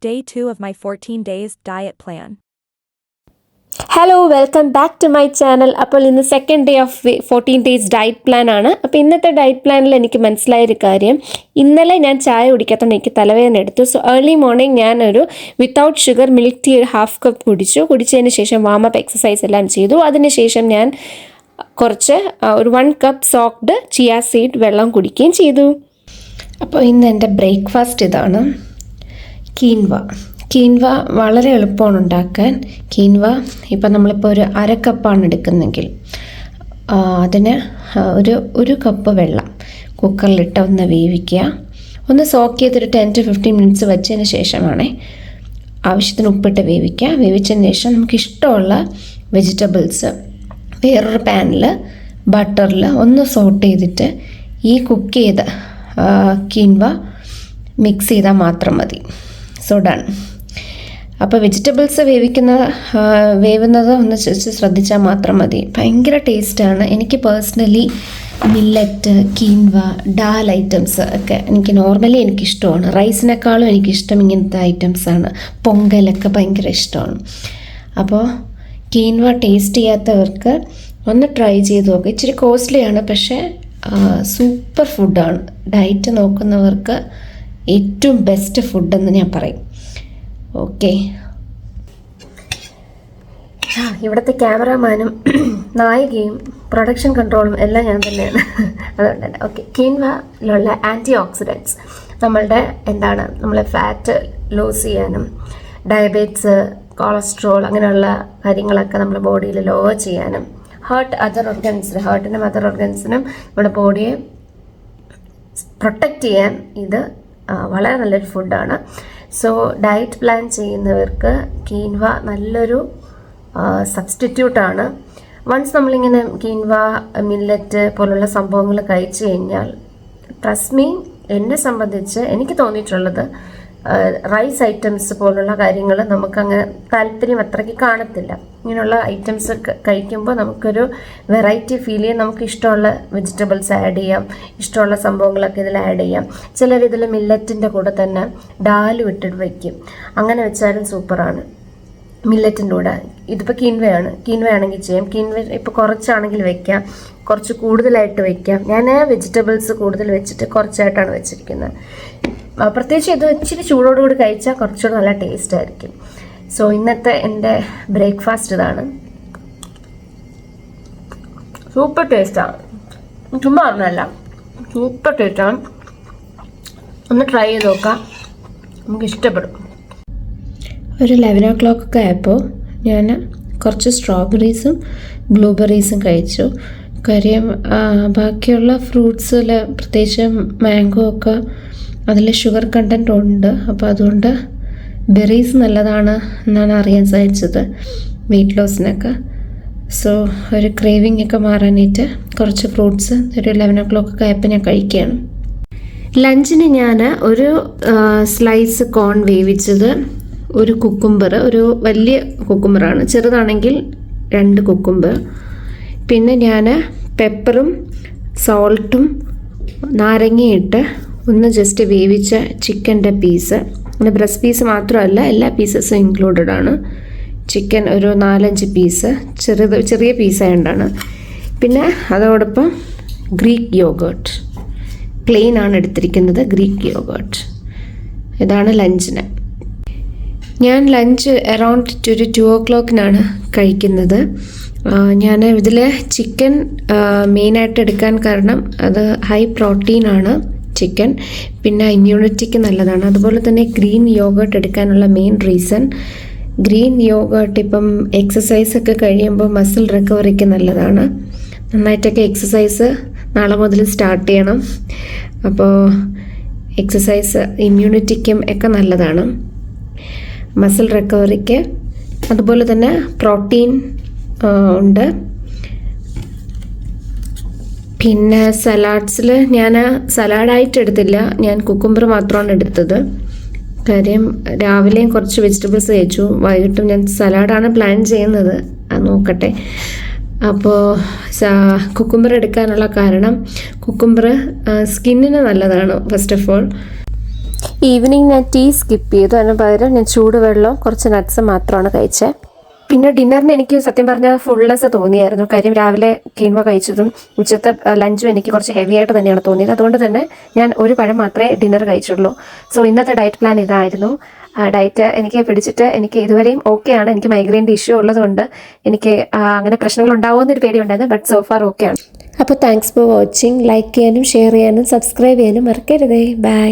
Day 2 of my 14 days diet plan. Hello welcome back to my channel. അപ്പോൾ ഇന്ന് second day of 14 days diet plan ആണ്. അപ്പോൾ ഇന്നത്തെ diet പ്ലാനിൽ എനിക്ക് മനസ്സിലായൊരു കാര്യം, ഇന്നലെ ഞാൻ ചായ കുടിക്കാത്തതുകൊണ്ട് എനിക്ക് തലവേദന എടുത്തു. സോ ഏർലി മോർണിംഗ് ഞാനൊരു without sugar milk tea 1/2 cup കുടിച്ചതിന് ശേഷം വാമപ്പ് എക്സസൈസ് എല്ലാം ചെയ്തു. അതിനുശേഷം ഞാൻ കുറച്ച് ഒരു 1 കപ്പ് സോക്ക്ഡ് ചിയ സീഡ് വെള്ളം കുടിക്കുകയും ചെയ്തു. അപ്പോൾ ഇന്ന് എൻ്റെ ബ്രേക്ക്ഫാസ്റ്റ് ഇതാണ്. കീൻവ വളരെ എളുപ്പമാണ് ഉണ്ടാക്കാൻ. കീൻവ ഇപ്പം നമ്മളിപ്പോൾ ഒരു 1/2 കപ്പാണ് എടുക്കുന്നെങ്കിൽ അതിന് ഒരു കപ്പ് വെള്ളം കുക്കറിലിട്ട് ഒന്ന് വേവിക്കുക. ഒന്ന് സോക്ക് ചെയ്തൊരു 10 to 15 മിനിറ്റ്സ് വെച്ചതിന് ശേഷമാണ് ആവശ്യത്തിന് ഉപ്പിട്ട് വേവിക്കുക. വേവിച്ചതിന് ശേഷം നമുക്ക് ഇഷ്ടമുള്ള വെജിറ്റബിൾസ് വേറൊരു പാനിൽ ബട്ടറിൽ ഒന്ന് സോട്ട് ചെയ്തിട്ട് ഈ കുക്ക് ചെയ്ത കീൻവ മിക്സ് ചെയ്താൽ മാത്രം മതി. So done. അപ്പോൾ വെജിറ്റബിൾസ് വേവുന്നത് ഒന്ന് ശ്രദ്ധിച്ചാൽ മാത്രം മതി. ഭയങ്കര ടേസ്റ്റാണ്. എനിക്ക് personally millet, quinoa, dal items ഒക്കെ നോർമലി എനിക്കിഷ്ടമാണ്. റൈസിനേക്കാളും എനിക്കിഷ്ടം ഇങ്ങനത്തെ ഐറ്റംസാണ്. പൊങ്കലൊക്കെ ഭയങ്കര ഇഷ്ടമാണ്. അപ്പോൾ കീൻവ ടേസ്റ്റ് ചെയ്യാത്തവർക്ക് ഒന്ന് ട്രൈ ചെയ്ത് നോക്കുക. ഇച്ചിരി കോസ്റ്റ്ലിയാണ്, പക്ഷേ സൂപ്പർ ഫുഡാണ്. ഡയറ്റ് നോക്കുന്നവർക്ക് ഏറ്റവും ബെസ്റ്റ് ഫുഡെന്ന് ഞാൻ പറയും. ഓക്കെ, ഇവിടുത്തെ ക്യാമറാമാനും നായികയും പ്രൊഡക്ഷൻ കൺട്രോളും എല്ലാം ഞാൻ തന്നെയാണ്. അതുകൊണ്ട് തന്നെ ഓക്കെ. കീൻവയിലുള്ള ആൻറ്റി ഓക്സിഡൻറ്റ്സ് നമ്മളെ ഫാറ്റ് ലൂസ് ചെയ്യാനും ഡയബറ്റിസ്, കൊളസ്ട്രോൾ അങ്ങനെയുള്ള കാര്യങ്ങളൊക്കെ നമ്മുടെ ബോഡിയിൽ ലോ ചെയ്യാനും ഹേർട്ടിനും അതർ ഓർഗൻസിനും നമ്മുടെ ബോഡിയെ പ്രൊട്ടക്റ്റ് ചെയ്യാൻ ഇത് വളരെ നല്ലൊരു ഫുഡാണ്. സോ ഡയറ്റ് പ്ലാൻ ചെയ്യുന്നവർക്ക് കീൻവ നല്ലൊരു സബ്സ്റ്റിറ്റ്യൂട്ടാണ്. വൺസ് നമ്മളിങ്ങനെ കീൻവ, മില്ലറ്റ് പോലുള്ള സംഭവങ്ങൾ കഴിച്ചു കഴിഞ്ഞാൽ ട്രസ്റ്റ് മീ, എന്നെ സംബന്ധിച്ച് എനിക്ക് തോന്നിയിട്ടുള്ളത് റൈസ് ഐറ്റംസ് പോലുള്ള കാര്യങ്ങൾ നമുക്കങ്ങ് താല്പര്യം അത്രയ്ക്ക് കാണത്തില്ല. ഇങ്ങനെയുള്ള ഐറ്റംസ് കഴിക്കുമ്പോൾ നമുക്കൊരു വെറൈറ്റി ഫീൽ ചെയ്യാൻ, നമുക്ക് ഇഷ്ടമുള്ള വെജിറ്റബിൾസ് ആഡ് ചെയ്യാം, ഇഷ്ടമുള്ള സംഭവങ്ങളൊക്കെ ഇതിൽ ആഡ് ചെയ്യാം. ചിലരിതിൽ മില്ലറ്റിൻ്റെ കൂടെ തന്നെ ഡാലും ഇട്ടിട്ട് വയ്ക്കും. അങ്ങനെ വെച്ചാലും സൂപ്പറാണ്. മില്ലറ്റിൻ്റെ കൂടെ ഇതിപ്പോൾ കീൻവയാണെങ്കിൽ ചെയ്യാം. കീൻവ ഇപ്പോൾ കുറച്ചാണെങ്കിൽ വെക്കാം, കുറച്ച് കൂടുതലായിട്ട് വെക്കാം. ഞാൻ വെജിറ്റബിൾസ് കൂടുതൽ വെച്ചിട്ട് കുറച്ചായിട്ടാണ് വെച്ചിരിക്കുന്നത്. പ്രത്യേകിച്ച് ഇത് ഇച്ചിരി ചൂടോടുകൂടി കഴിച്ചാൽ കുറച്ചുകൂടി നല്ല ടേസ്റ്റ് ആയിരിക്കും. സോ ഇന്നത്തെ എൻ്റെ ബ്രേക്ക്ഫാസ്റ്റ് ഇതാണ്. സൂപ്പർ ടേസ്റ്റാണ്, ചുമ്മാ പറഞ്ഞല്ല, സൂപ്പർ ടേസ്റ്റാണ്. ഒന്ന് ട്രൈ ചെയ്ത് നോക്കാം, നമുക്ക് ഇഷ്ടപ്പെടും. ഒരു 11 o'clock ഒക്കെ ആയപ്പോൾ ഞാൻ കുറച്ച് സ്ട്രോബെറീസും ബ്ലൂബെറീസും കഴിച്ചു. കാര്യം ബാക്കിയുള്ള ഫ്രൂട്ട്സിൽ പ്രത്യേകിച്ച് മാംഗോ ഒക്കെ അതിൽ ഷുഗർ കണ്ടൻറ്റ് ഉണ്ട്. അപ്പോൾ അതുകൊണ്ട് ബെറീസ് നല്ലതാണ് എന്നാണ് അറിയാൻ സാധിച്ചത് വെയിറ്റ് ലോസിനൊക്കെ. സോ ഒരു ക്രേവിംഗ് ഒക്കെ മാറാനായിട്ട് കുറച്ച് ഫ്രൂട്ട്സ് ഒരു 11 o'clock ഒക്കെ ആയപ്പോൾ ഞാൻ കഴിക്കുകയാണ്. ലഞ്ചിന് ഞാൻ ഒരു സ്ലൈസ് കോൺ വേവിച്ചത്, ഒരു കുക്കുംബർ, ഒരു വലിയ കുക്കുംബറാണ്, ചെറുതാണെങ്കിൽ 2 കുക്കുംബർ, പിന്നെ ഞാൻ പെപ്പറും സോൾട്ടും നാരങ്ങയിട്ട് ഒന്ന് ജസ്റ്റ് വേവിച്ച ചിക്കൻ്റെ പീസ്, പിന്നെ ബ്രസ്റ്റ് പീസ് മാത്രമല്ല എല്ലാ പീസസും ഇൻക്ലൂഡഡ് ആണ്. ചിക്കൻ ഒരു 4-5 പീസ്, ചെറിയ പീസായതുകൊണ്ടാണ്. പിന്നെ അതോടൊപ്പം ഗ്രീക്ക് യോഗേർട്ട്, പ്ലെയിൻ ആണ് എടുത്തിരിക്കുന്നത്, ഗ്രീക്ക് യോഗേർട്ട്. ഇതാണ് ലഞ്ചിന്. ഞാൻ ലഞ്ച് അറൗണ്ട് ഒരു 2 o'clock കഴിക്കുന്നത്. ഞാൻ ഇതിൽ ചിക്കൻ മെയിനായിട്ട് എടുക്കാൻ കാരണം അത് ഹൈ പ്രോട്ടീനാണ് ചിക്കൻ, പിന്നെ ഇമ്മ്യൂണിറ്റിക്ക് നല്ലതാണ്. അതുപോലെ തന്നെ ഗ്രീൻ യോഗേർട്ട് എടുക്കാനുള്ള മെയിൻ റീസൺ, ഗ്രീൻ യോഗേർട്ട് ഇപ്പം എക്സസൈസൊക്കെ കഴിയുമ്പോൾ മസിൽ റിക്കവറിക്ക് നല്ലതാണ്. നന്നായിട്ടൊക്കെ എക്സസൈസ് നാളെ മുതൽ സ്റ്റാർട്ട് ചെയ്യണം. അപ്പോൾ എക്സസൈസ് ഇമ്മ്യൂണിറ്റിക്കും ഒക്കെ നല്ലതാണ്, മസിൽ റിക്കവറിക്ക്. അതുപോലെ തന്നെ പ്രോട്ടീൻ ഉണ്ട്. പിന്നെ സലാഡ്സിൽ ഞാൻ സലാഡായിട്ട് എടുത്തില്ല, ഞാൻ കുക്കുംബർ മാത്രമാണ് എടുത്തത്. കാര്യം രാവിലെയും കുറച്ച് വെജിറ്റബിൾസ് കഴിച്ചു, വൈകിട്ടും ഞാൻ സലാഡാണ് പ്ലാൻ ചെയ്യുന്നത്, അത് നോക്കട്ടെ. അപ്പോൾ കുക്കുംബർ എടുക്കാനുള്ള കാരണം, കുക്കുംബർ സ്കിന്നിന് നല്ലതാണ് ഫസ്റ്റ് ഓഫ് ഓൾ. ഈവനിങ് ഞാൻ ടീ സ്കിപ്പ് ചെയ്തു. അതിന് പകരം ഞാൻ ചൂടുവെള്ളവും കുറച്ച് നട്ട്സ് മാത്രമാണ് കഴിച്ചത്. പിന്നെ ഡിന്നറിന് എനിക്ക് സത്യം പറഞ്ഞാൽ ഫുൾനെസ് തോന്നിയായിരുന്നു. കാര്യം രാവിലെ കീൻവ കഴിച്ചതും ഉച്ചത്തെ ലഞ്ചും എനിക്ക് കുറച്ച് ഹെവി ആയിട്ട് തന്നെയാണ് തോന്നിയത്. അതുകൊണ്ട് തന്നെ ഞാൻ ഒരു പഴം മാത്രമേ ഡിന്നർ കഴിച്ചുള്ളൂ. സോ ഇന്നത്തെ ഡയറ്റ് പ്ലാൻ ഇതായിരുന്നു. ഡയറ്റ് എനിക്ക് പിടിച്ചിട്ട് എനിക്ക് ഇതുവരെയും ഓക്കെയാണ്. എനിക്ക് മൈഗ്രെയിൻ്റെ ഇഷ്യൂ ഉള്ളതുകൊണ്ട് എനിക്ക് അങ്ങനെ പ്രശ്നങ്ങൾ ഉണ്ടാവുമെന്നൊരു പേടിയുണ്ടായിരുന്നു. ബട്ട് സോ ഫാർ ഓക്കെയാണ്. അപ്പോൾ താങ്ക്സ് ഫോർ വാച്ചിങ്. ലൈക്ക് ചെയ്യാനും ഷെയർ ചെയ്യാനും സബ്സ്ക്രൈബ് ചെയ്യാനും മറക്കരുതേ. ബൈ.